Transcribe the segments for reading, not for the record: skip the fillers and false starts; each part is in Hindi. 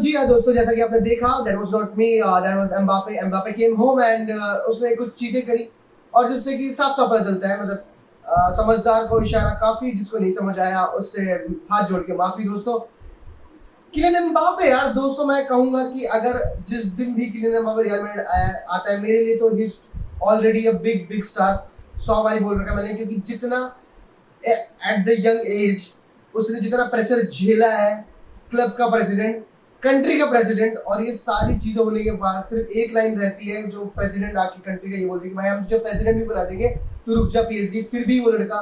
जी हाँ दोस्तों, जैसा कि आपने देखा, that was not me, that was Mbappe. Mbappe came home and उसने कुछ चीजें करी और जिससे कि साफ साफ पता चलता है, मतलब समझदार को इशारा काफी, जिसको नहीं समझ आया उससे हाथ जोड़ के माफी दोस्तों। किलियन एम्बापे यार दोस्तों, मैं कहूंगा कि अगर जिस दिन भी किलियन एम्बापे रियल मैड्रिड आता है, मेरे लिए तो he is already a big big star. 100 बारी बोल रखा मैंने, क्योंकि जितना एट द यंग एज उसने जितना प्रेशर झेला है, क्लब का प्रेसिडेंट, कंट्री का प्रेसिडेंट, और ये सारी चीजें होने के बाद सिर्फ एक लाइन रहती है जो प्रेसिडेंट आके कंट्री का ये बोलते हैं कि भाई हम तुझे प्रेसिडेंट भी बना देंगे, तू रुक जा पीएसजी। फिर भी वो लड़का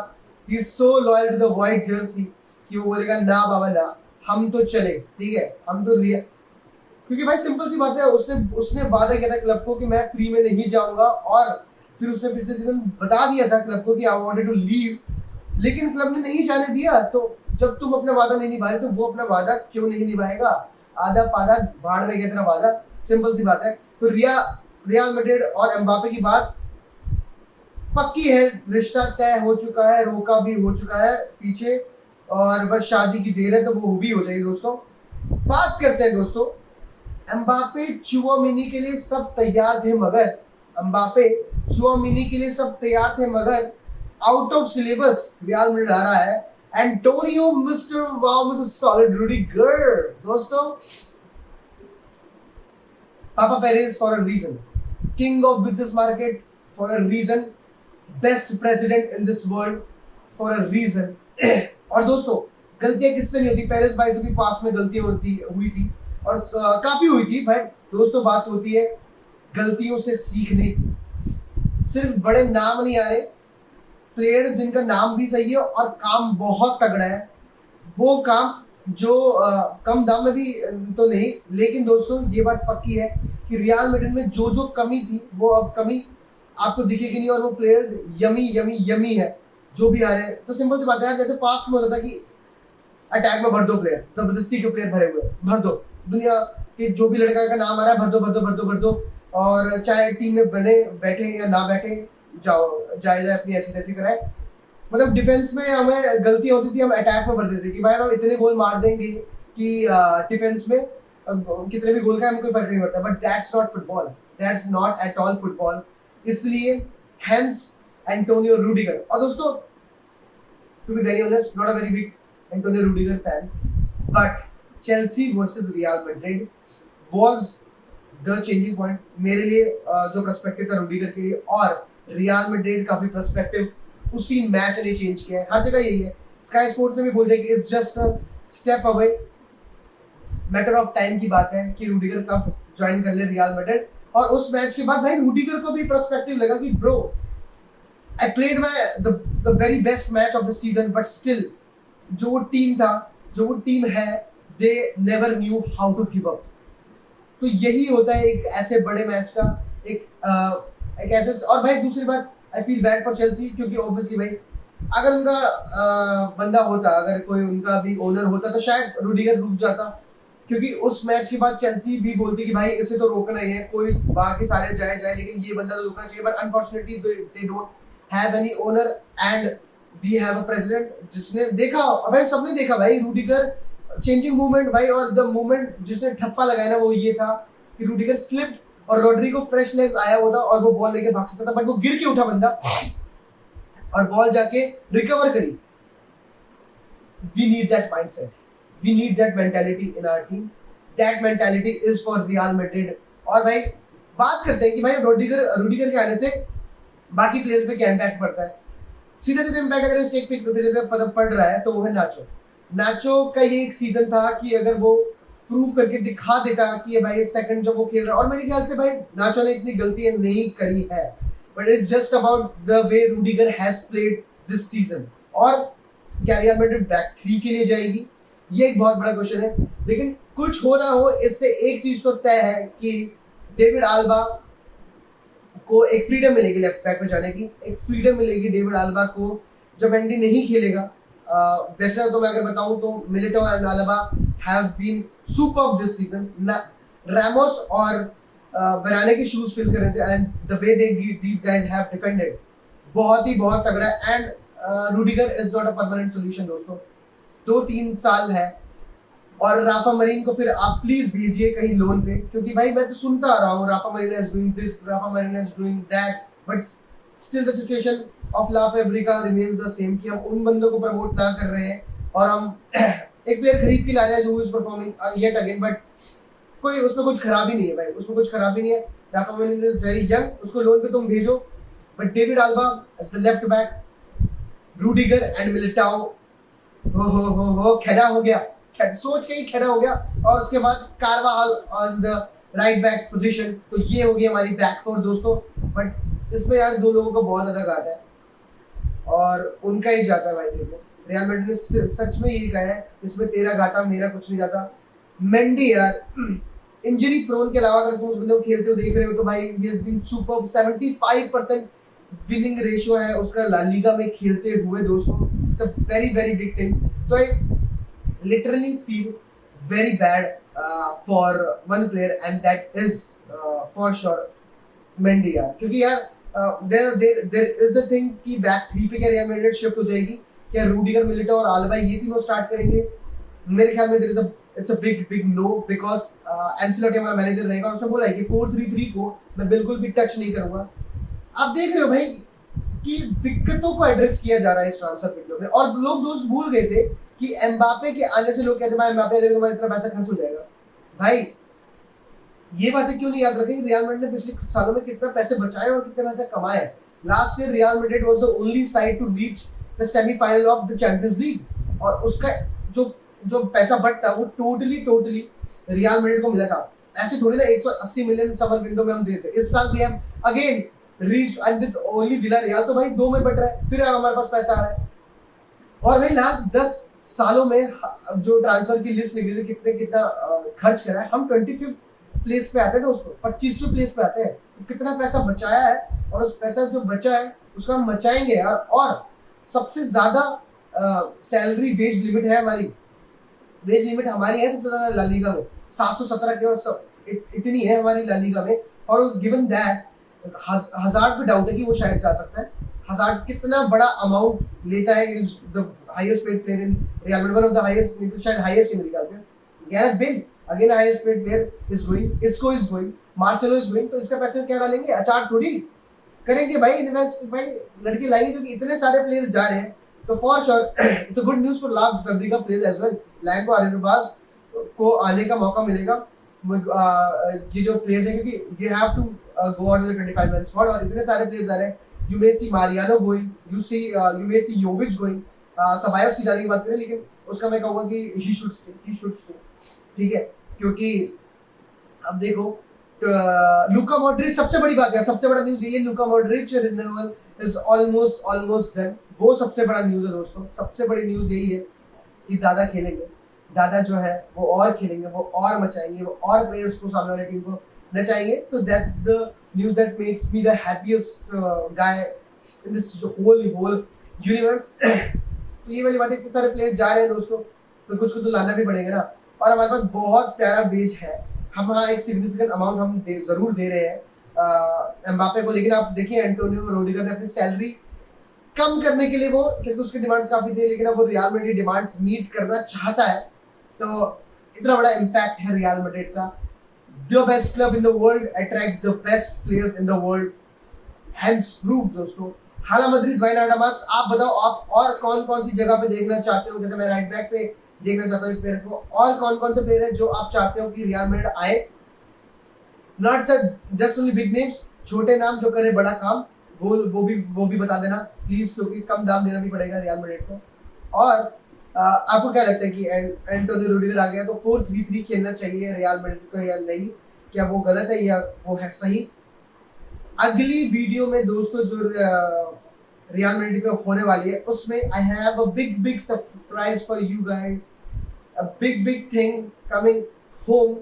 ही is so loyal to the white jersey कि वो बोलेगा ना बाबा ना, हम तो चले, ठीक है, हम तो लिया। क्योंकि भाई सिंपल सी बात है, उसने वादा किया था क्लब को कि मैं फ्री में नहीं जाऊंगा, और फिर उसने पिछले सीजन बता दिया था क्लब को कि आई वांटेड टू लीव, लेकिन क्लब ने नहीं जाने दिया। तो जब तुम अपना वादा नहीं निभा रहे तो वो अपना वादा क्यों नहीं निभाएगा? आधा पादा भाड़ में गया तेरा वादा, सिंपल सी बात है। तो रियल मैड्रिड और एम्बापे की बात पक्की है, रिश्ता तय हो चुका है, रोका भी हो चुका है पीछे, और बस शादी की देर है, तो वो भी हो जाएगी दोस्तों। बात करते हैं दोस्तों, एम्बापे चुआमेनी के लिए सब तैयार थे, मगर एम्बापे चुआमेनी के लिए सब तैयार थे, मगर out of syllabus Real Madrid आ रहा है। Antonio mister wow mister solid Rudiger दोस्तों, papa Perez for a reason, king of business market for a reason, best president in this world for a reason. और दोस्तों गलतियां किससे नहीं होती, पेरेज भाई से भी पास में गलतियां हुई थी, और काफी हुई थी भाई दोस्तों। बात होती है गलतियों से सीखने की। सिर्फ बड़े नाम नहीं आ रहे, प्लेयर्स जिनका नाम भी सही है और काम बहुत तगड़ा है, वो काम जो कम दाम में भी तो नहीं, लेकिन दोस्तों ये बात पक्की है कि रियल मैड्रिड में जो जो कमी थी वो अब कमी आपको दिखेगी नहीं, और वो प्लेयर्स यमी यमी यमी है जो भी आ रहे हैं। तो सिंपल सी बात है, जैसे पास्ट में होता था कि अटैक में भर दो प्लेयर, जबरदस्ती के प्लेयर भरे हुए, भर दो, दुनिया के जो भी लड़का का नाम आ रहा है भर दो भर दो भर दो भर दो, और चाहे टीम में बने बैठे या ना बैठे, जाए अपनी ऐसी तैसी कराए। मतलब डिफेंस में हमें गलतियां होती थी, हम अटैक में भर देते कि भाई हम इतने गोल मार देंगे कि डिफेंस में कितने भी गोल का हमको फर्क नहीं पड़ता। But that's not football, that's not at all football. इसलिए हेंस एंटोनियो रूडिगर। और दोस्तों to be very honest, not a very big Antonio Rudiger fan, but Chelsea versus Real Madrid was the changing point मेरे लिए। जो पर्सपेक्टिव था रूडिगर के लिए, और रियल मैड्रिड का भी पर्सपेक्टिव उसी मैच ने चेंज किया है। हर जगह यही है, स्काई स्पोर्ट्स में भी बोलते हैं कि it's just a step away, matter of time की बात है कि रूडिगर कब ज्वाइन कर ले रियल मैड्रिड। और उस मैच के बाद भाई रूडिगर को भी पर्सपेक्टिव लगा कि bro, I played my the very best match of the season, but still जो वो टीम था, जो वो टीम है, they never knew how to give up. तो यही होता है एक ऐसे बड़े मैच का एक ऐसे। और भाई दूसरी बात, I feel bad for Chelsea, क्योंकि ऑब्वियसली भाई अगर उनका बंदा होता, अगर कोई उनका भी ओनर होता, तो शायद रूडिगर रुक जाता, क्योंकि उस मैच के बाद चेल्सी भी बोलती कि भाई इसे तो रोकना ही है, कोई बाकी सारे जाए लेकिन ये बंदा तो रोकना चाहिए। But unfortunately they don't have any owner and we have a president, जिसने देखा, भाई सबने देखा भाई रूडिगर चेंजिंग मूवमेंट भाई। और द मूवमेंट जिसने ठप्पा लगाया ना, वो ये था कि रूडिगर स्लिप्ड और रोड्रिगो फ्रेश लेग्स आया होता और वो बॉल लेके भाग सकता था, बट वो गिर के उठा बंदा और बॉल जाके रिकवर करी। We need that mindset, we need that mentality in our team, that mentality is for Real Madrid. और भाई बात करते हैं कि भाई रूडिगर के आने से बाकी प्लेयर्स पे क्या इम्पैक्ट पड़ता है। सीधा सीधा इम्पैक्ट अगर इस एक पे पड़ रहा है तो वो है नाचो का ये एक सीजन था कि अगर वो प्रूव करके दिखा देता कि भाई सेकंड जब वो खेल रहा है, और मेरे ख्याल से भाई नाचो ने इतनी गलतियां नहीं करी है, but it's just about the way Rudiger has played this season. और क्या रियल मैड्रिड बैक थ्री के लिए जाएगी, ये एक बहुत बड़ा क्वेश्चन है। लेकिन कुछ हो ना हो, इससे एक चीज तो तय है कि डेविड आल्बा को एक फ्रीडम मिलेगी लेफ्ट बैक पे जाने की, एक फ्रीडम मिलेगी डेविड आल्बा को जब एंडी नहीं खेलेगा। वैसे तो मैं अगर बताऊं तो Militao and Alaba have been superb this season. Ramos और वराने के शूज फिल कर रहे थे, and the way these guys have defended बहुत तगड़ा। And Rudiger is not a permanent solution दोस्तों, 2-3 साल है, और राफा मरीन को फिर आप प्लीज भेजिए कहीं लोन पे, क्योंकि भाई मैं तो सुनता आ रहा हूँ Rafa Marin is doing this, Rafa Marin is doing that, but still the situation of La Fabrica remains the same कि हम उन बंदों को प्रमोट ना कर रहे हैं और हम एक प्लेयर खरीद के ला रहे हैं जो is performing yet again, but कोई उसमें कुछ खराबी नहीं है भाई, उसमें कुछ खराबी नहीं है। Rafa Marin is very young, उसको लोन पे तुम भेजो, but David Alaba as the left back, Rudiger and Militao, हो खेड़ा हो गया, सोच के ही खेड़ा हो गया। और उसके बाद कार्वाहाल on the right back position, तो ये होगी हमारी बैक फोर दोस्तों। बट इसमें यार दो लोगों को बहुत ज्यादा घाटा है और उनका ही जाता है भाई। देखो रियल मैड्रिड ने सच में यही कहा है, इसमें तेरा घाटा मेरा कुछ नहीं जाता। मेंडी यार इंजरी प्रोन के अलावा अगर तुम उस बंदे को खेलते हो देख रहे हो तो भाई he has been superb. 75% winning ratio है उसका ला लीगा में खेलते हुए दोस्तों, it's a very very big thing. तो I literally feel very bad for one player and that is for sure Mendy यार, क्योंकि यार देयर इज अ थिंग कि बैक थ्री पे क्या रियल मैड्रिड शिफ्ट हो जाएगी, क्या रूडिगर, मिलिटाओ और आल्बा ये तीनों स्टार्ट करेंगे? मेरे ख्याल में there is a it's a big no, because Ancelotti हमारा मैनेजर रहेगा और उसने बोला है कि 4-3-3 को मैं बिल्कुल भी टच नहीं करूंगा। आप देख रहे हो भाई कि दिक्कतों को एड्रेस किया जा रहा है इस ट्रांसफर विंडो में, और लोग दोस्त भूल गए थे कि एम्बापे के आने से लोग कहते हैं एम्बापे आ जाएगा हमारा इतना पैसा खर्च हो जाएगा। भाई ये बातें क्यों नहीं याद रखें? रियल मैड्रिड ने पिछले सालों में कितना पैसे बचाए और कितने पैसे कमाए। Last year Real Madrid was the only side to reach the semifinal of the Champions League, और उसका जो पैसा बचता वो टोटली रियल मैड्रिड को मिला था। ऐसे थोड़ी ना 180 मिलियन समर विंडो में हम देते। इस साल भी हम again reached and with only villa real, तो भाई 2 में बट रहा है, फिर हमारे पास पैसा आ रहा है। और भाई लास्ट 10 सालों में जो ट्रांसफर की लिस्ट निकली थी कितना खर्च करा है, हम 25th प्लेस पे आते हैं दोस्तों, 25वें प्लेस पे आते हैं। तो कितना पैसा बचाया है, और उस पैसा जो बचा है उसका हम बचाएंगे यार। और सबसे ज्यादा सैलरी वेज लिमिट है हमारी, वेज लिमिट हमारी है सबसे ज्यादा ला लीगा में, 717 के, और सब इतनी है हमारी ला लीगा में। और गिवन दैट हज़ार्ड पे डाउट है कि वो शायद जा सकता है। हज़ार्ड कितना बड़ा अमाउंट लेता है, is the highest paid player in Real Madrid, one of the highest, शायद हाईएस्ट मेरे ख्याल से। Gareth Bale again highest paid player is going, इसको is going, Marcelo is going. तो इसका पैसा क्या डालेंगे? अचार थोड़ी करेंगे भाई, इन्वेस्ट भाई लड़के लाएंगे, क्योंकि इतने सारे प्लेयर जा रहे हैं। तो for sure it's a good news for La Fabrica players as well. लैंको आर्डेनबास को आने का मौका मिलेगा, ये जो प्लेयर्स हैं, क्योंकि you have to go on with 25 man squad, और इतने सारे प्लेयर्स आ रहे हैं। You may see Mariano going, you may see Jovic going, Ceballos की जाने की बात करें, लेकिन उसका मैं कहूँगा कि ही शुड स्टे, ठीक है। क्योंकि अब देखो लुका मॉड्रिच, सबसे बड़ी बात है, सबसे बड़ा न्यूज़ ये, Luka Modric renewal is almost done. वो सबसे बड़ा न्यूज़ है दोस्तों, सबसे बड़ी न्यूज़ यही है कि दादा खेलेंगे, दादा जो है वो और खेलेंगे, वो और मचाएंगे, वो और प्लेयर्स को, सामने वाली टीम को नचाएंगे। तो that's the news that makes me the happiest guy in this whole universe. तो ये वाली बात है, इतने सारे प्लेयर जा रहे हैं दोस्तों, तो कुछ को तो लाना भी पड़ेगा ना। और हमारे पास बहुत प्यारा वेज है, हम हाँ एक सिग्निफिकेंट अमाउंट हम जरूर दे रहे हैं एम्बापे को, लेकिन आप देखिए एंटोनियो रोडिगर ने अपनी सैलरी कम करने के लिए, वो क्योंकि उसके डिमांड्स काफी थे, लेकिन अब वो रियल मैड्रिड डिमांड्स मीट करना चाहता है। तो इतना बड़ा इम्पैक्ट है रियल मैड्रिड का। The best club in the world attracts the best players in the world, hence prove दोस्तों। हाला मद्रिद वाइनाडामास, आप बताओ आप और कौन कौन सी जगह पे देखना चाहते हो? जैसे मैं राइट बैक पे देखना चाहता हूँ एक प्लेयर को, और कौन कौन से प्लेयर है जो आप चाहते हो कि रियल मैड्रिड आए? Not just only big names, छोटे नाम जो करे बड़ा काम, वो भी बता देना प्लीज, क्योंकि कम दाम देना भी पड़ेगा रियल मैड्रिड को। और आपको क्या लगता है कि एंटोनियो रूडिगर आ गया तो 4-3-3 खेलना चाहिए रियल मैड्रिड को या नहीं? क्या वो गलत है या वो है सही? अगली वीडियो में दोस्तों जो रियल मैड्रिड पे होने वाली है, उसमें I have a big surprise for you guys, a big thing coming home,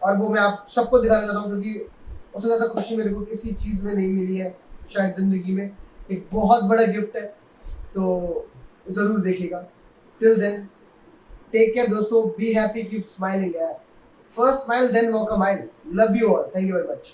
और वो मैं आप सबको दिखाना चाहता हूँ, क्योंकि उससे ज़्यादा खुशी मेरे को किसी चीज़ में नहीं मिली है शायद ज़िंदगी में। एक बहुत बड़ा गिफ्ट है, तो ज़रूर देखिएगा। टिल देन टेक केयर दोस्तों, बी हैप्पी, कीप स्माइलिंग यार, first smile then walk a mile. Love you all, thank you very much.